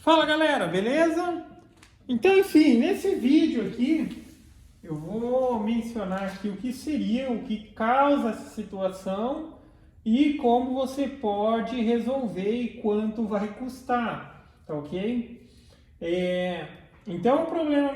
Fala galera, beleza? Então, enfim, nesse vídeo aqui eu vou mencionar aqui o que seria, o que causa essa situação e como você pode resolver e quanto vai custar, tá ok? Então, o problema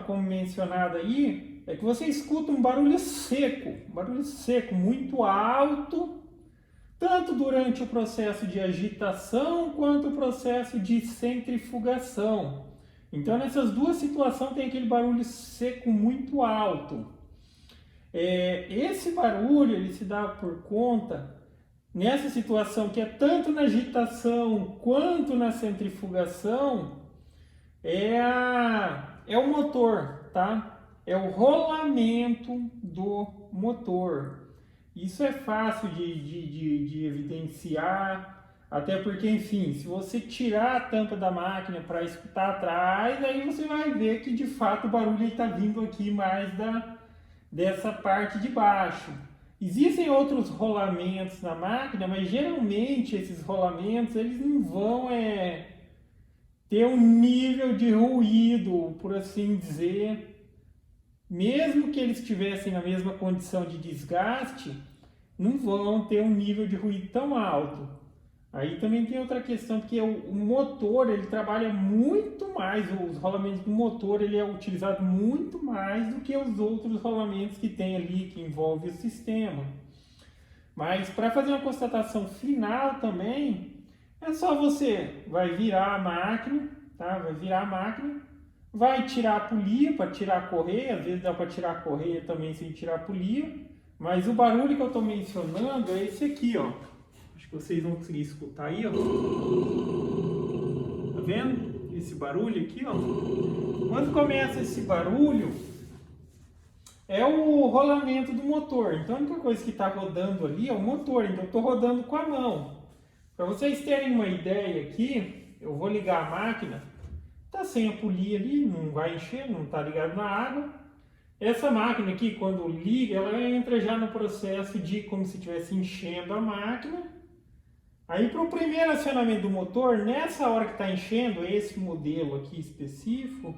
como mencionado aí é que você escuta um barulho seco muito alto, tanto durante o processo de agitação quanto o processo de centrifugação. Então, nessas duas situações tem aquele barulho seco muito alto. Esse barulho ele se dá por conta, nessa situação que é tanto na agitação quanto na centrifugação, é o motor, tá? É o rolamento do motor. Isso é fácil de evidenciar, até porque, enfim, se você tirar a tampa da máquina para escutar atrás, aí você vai ver que de fato o barulho está vindo aqui mais dessa parte de baixo. Existem outros rolamentos na máquina, mas geralmente esses rolamentos eles não vão ter um nível de ruído, por assim dizer. Mesmo que eles estivessem na mesma condição de desgaste, não vão ter um nível de ruído tão alto. Aí também tem outra questão, porque o motor ele trabalha muito mais, os rolamentos do motor ele é utilizado muito mais do que os outros rolamentos que tem ali, que envolve o sistema. Mas para fazer uma constatação final também, é só você vai virar a máquina, tá? Vai virar a máquina, vai tirar a polia para tirar a correia, às vezes dá para tirar a correia também sem tirar a polia, mas o barulho que eu estou mencionando é esse aqui, ó. Acho que vocês vão conseguir escutar aí, ó. Tá vendo? Esse barulho aqui, ó. Quando começa esse barulho, é o rolamento do motor. Então a única coisa que está rodando ali é o motor, então eu estou rodando com a mão. Para vocês terem uma ideia aqui, eu vou ligar a máquina. Tá sem a polia ali, não vai encher, não está ligado na água. Essa máquina aqui, quando liga, ela entra já no processo de como se estivesse enchendo a máquina. Aí para o primeiro acionamento do motor, nessa hora que está enchendo, esse modelo aqui específico,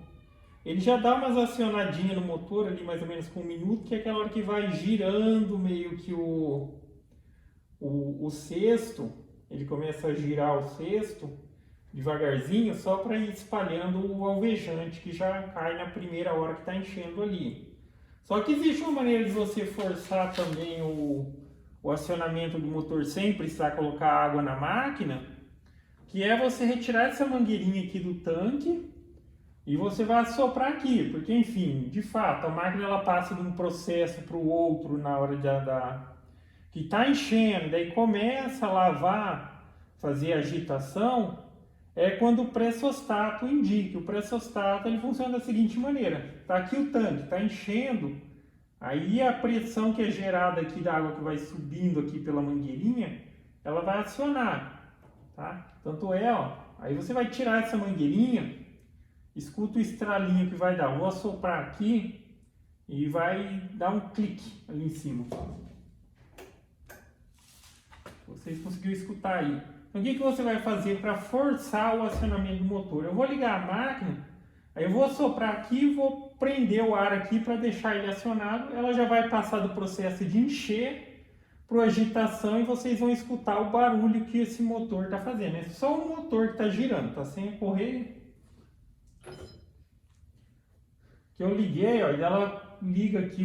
ele já dá umas acionadinhas no motor ali, mais ou menos com 1 minuto, que é aquela hora que vai girando meio que o cesto, ele começa a girar o cesto devagarzinho, só para ir espalhando o alvejante que já cai na primeira hora que está enchendo ali. Só que existe uma maneira de você forçar também o acionamento do motor sem precisar colocar água na máquina, que é você retirar essa mangueirinha aqui do tanque e você vai assoprar aqui, porque enfim, de fato, a máquina ela passa de um processo para o outro na hora que está enchendo, daí começa a lavar, fazer agitação. É quando o pressostato indica. O pressostato ele funciona da seguinte maneira: está aqui o tanque, está enchendo, aí a pressão que é gerada aqui da água que vai subindo aqui pela mangueirinha, ela vai acionar, tá? Tanto é, ó, aí você vai tirar essa mangueirinha, escuta o estralinho que vai dar. Vou assoprar aqui e vai dar um clique ali em cima. Vocês conseguiram escutar aí? Então, o que você vai fazer para forçar o acionamento do motor? Eu vou ligar a máquina, aí eu vou assoprar aqui e vou prender o ar aqui para deixar ele acionado. Ela já vai passar do processo de encher para a agitação e vocês vão escutar o barulho que esse motor está fazendo. É só o motor que está girando, tá sem a correia. Que eu liguei, ó, e ela liga aqui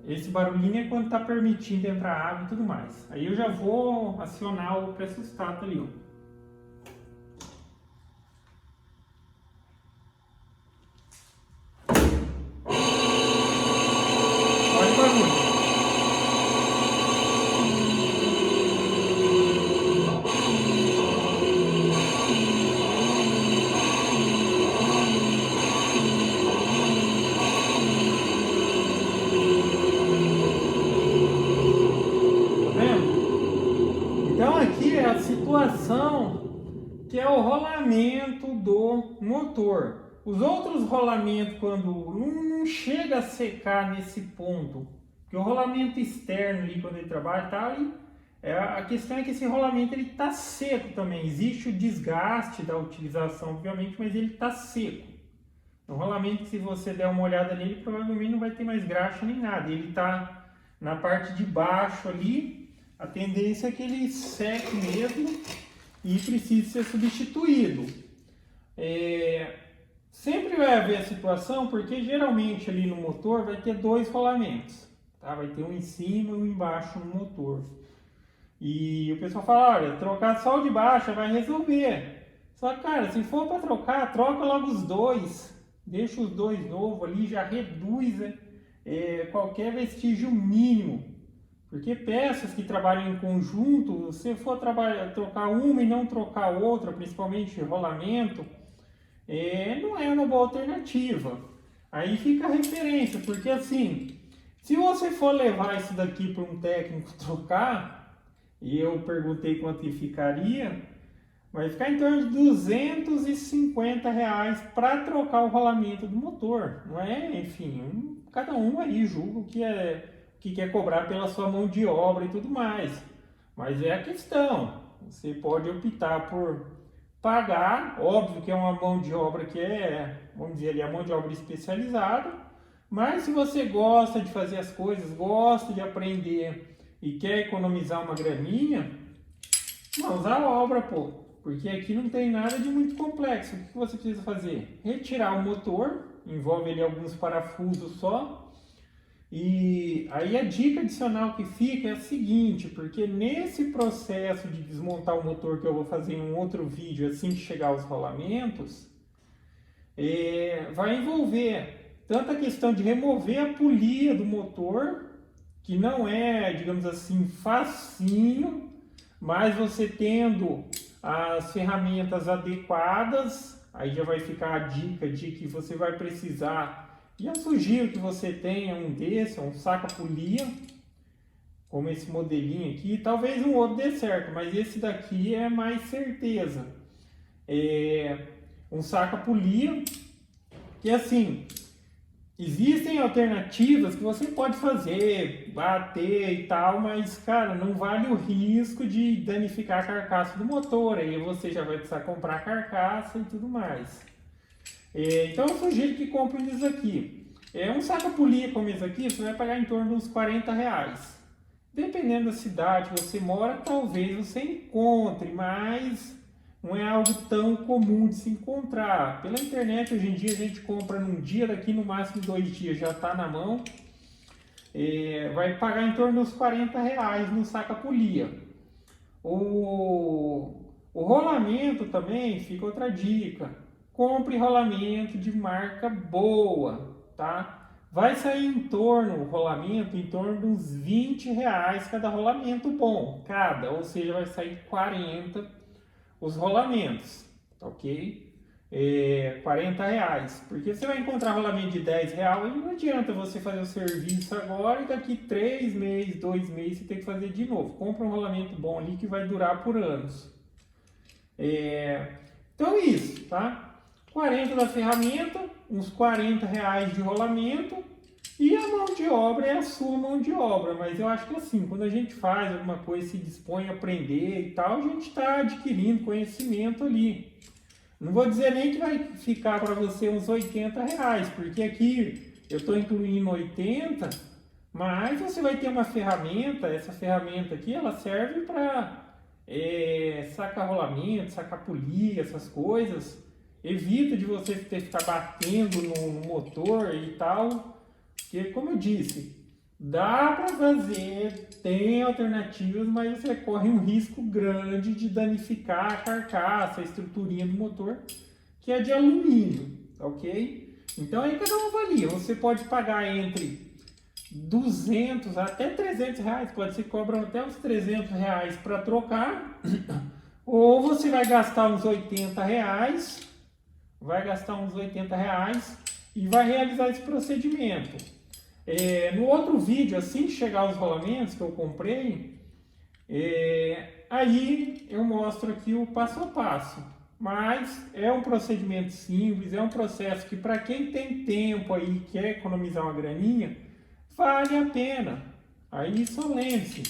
esse barulhinho é quando está permitindo entrar água e tudo mais. Aí eu já vou acionar o pressostato ali, ó. Olha o barulho. Então aqui é a situação que é o rolamento do motor. Os outros rolamentos, quando não chega a secar nesse ponto, porque o rolamento externo ali, quando ele trabalha, tá, A questão é que esse rolamento ele está seco também. Existe o desgaste da utilização, obviamente, mas ele está seco. O rolamento, se você der uma olhada nele, provavelmente não vai ter mais graxa nem nada. Ele está na parte de baixo ali. A tendência é que ele seque mesmo e precise ser substituído. Sempre vai haver a situação, porque geralmente ali no motor vai ter dois rolamentos. Tá? Vai ter um em cima e um embaixo no motor. E o pessoal fala, olha, trocar só o de baixo vai resolver. Só que, cara, se for para trocar, troca logo os dois. Deixa os dois novos ali, já reduz qualquer vestígio mínimo. Porque peças que trabalham em conjunto, se for trocar uma e não trocar outra, principalmente rolamento, não é uma boa alternativa. Aí fica a referência, porque assim, se você for levar isso daqui para um técnico trocar, e eu perguntei quanto que ficaria, vai ficar em torno de R$250 para trocar o rolamento do motor. Não é, enfim, cada um aí julga o que quer cobrar pela sua mão de obra e tudo mais. Mas é a questão, você pode optar por pagar, óbvio que é uma mão de obra que vamos dizer ali, a mão de obra especializada, mas se você gosta de fazer as coisas, gosta de aprender e quer economizar uma graninha, mãos à obra, pô. Porque aqui não tem nada de muito complexo. O que você precisa fazer? Retirar o motor, envolve ali alguns parafusos só. E aí a dica adicional que fica é a seguinte, porque nesse processo de desmontar o motor que eu vou fazer em um outro vídeo assim que chegar os rolamentos, vai envolver tanto a questão de remover a polia do motor, que não é, digamos assim, facinho, mas você tendo as ferramentas adequadas, aí já vai ficar a dica de que você vai precisar, e eu sugiro que você tenha um desse, um saca-polia, como esse modelinho aqui, talvez um outro dê certo, mas esse daqui é mais certeza. Um saca-polia, que assim, existem alternativas que você pode fazer, bater e tal, mas, cara, não vale o risco de danificar a carcaça do motor, aí você já vai precisar comprar a carcaça e tudo mais. Então eu sugiro que compre um desses aqui. Um saca-polia como esse aqui, você vai pagar em torno de uns R$40. Dependendo da cidade que você mora, talvez você encontre, mas não é algo tão comum de se encontrar. Pela internet, hoje em dia, a gente compra num dia, daqui no máximo 2 dias já está na mão. Vai pagar em torno dos R$40 no saca-polia. O rolamento também, fica outra dica. Compre rolamento de marca boa, tá? Vai sair o rolamento, em torno de uns R$20 cada rolamento bom, ou seja, vai sair 40 os rolamentos, ok? R$40, porque você vai encontrar rolamento de R$10 e não adianta você fazer o serviço agora e daqui 3 meses, 2 meses você tem que fazer de novo. Compra um rolamento bom ali que vai durar por anos. Então é isso, tá? 40 da ferramenta, uns R$40 de rolamento e a mão de obra é a sua mão de obra, mas eu acho que assim, quando a gente faz alguma coisa, se dispõe a aprender e tal, a gente está adquirindo conhecimento ali. Não vou dizer nem que vai ficar para você uns R$80, porque aqui eu estou incluindo 80, mas você vai ter uma ferramenta, essa ferramenta aqui, ela serve para sacar rolamento, sacar polia, essas coisas. Evita de você ter que ficar batendo no motor e tal, porque como eu disse, dá para fazer, tem alternativas, mas você corre um risco grande de danificar a carcaça, a estruturinha do motor, que é de alumínio, ok? Então aí cada um avalia, você pode pagar entre 200 até R$300, pode ser que cobram até uns R$300 para trocar, ou você vai gastar uns R$80, e vai realizar esse procedimento. No outro vídeo, assim que chegar os rolamentos que eu comprei, aí eu mostro aqui o passo a passo. Mas é um procedimento simples, é um processo que para quem tem tempo aí e quer economizar uma graninha, vale a pena. Aí só lembre-se,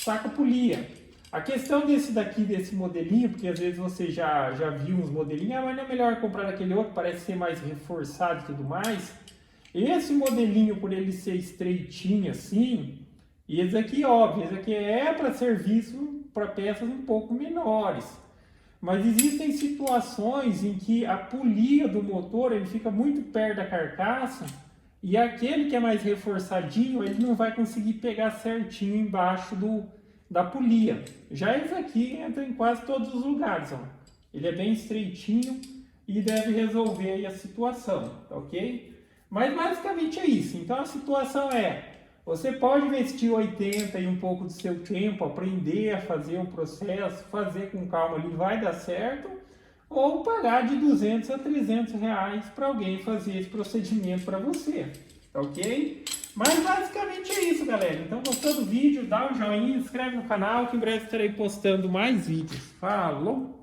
saca polia. A questão desse modelinho, porque às vezes você já viu uns modelinhos, mas não é melhor comprar aquele outro, parece ser mais reforçado e tudo mais. Esse modelinho, por ele ser estreitinho assim, e esse aqui, óbvio, esse aqui é para serviço para peças um pouco menores. Mas existem situações em que a polia do motor ele fica muito perto da carcaça e aquele que é mais reforçadinho ele não vai conseguir pegar certinho embaixo da polia. Já esse aqui entra em quase todos os lugares, ó. Ele é bem estreitinho e deve resolver aí a situação, tá ok? Mas basicamente é isso. Então a situação é, você pode investir 80 e um pouco do seu tempo, aprender a fazer o processo, fazer com calma ali, vai dar certo, ou pagar de 200 a 300 reais para alguém fazer esse procedimento para você, tá ok? Mas basicamente é isso, galera. Então gostou do vídeo, dá um joinha, inscreve no canal que em breve estarei postando mais vídeos. Falou!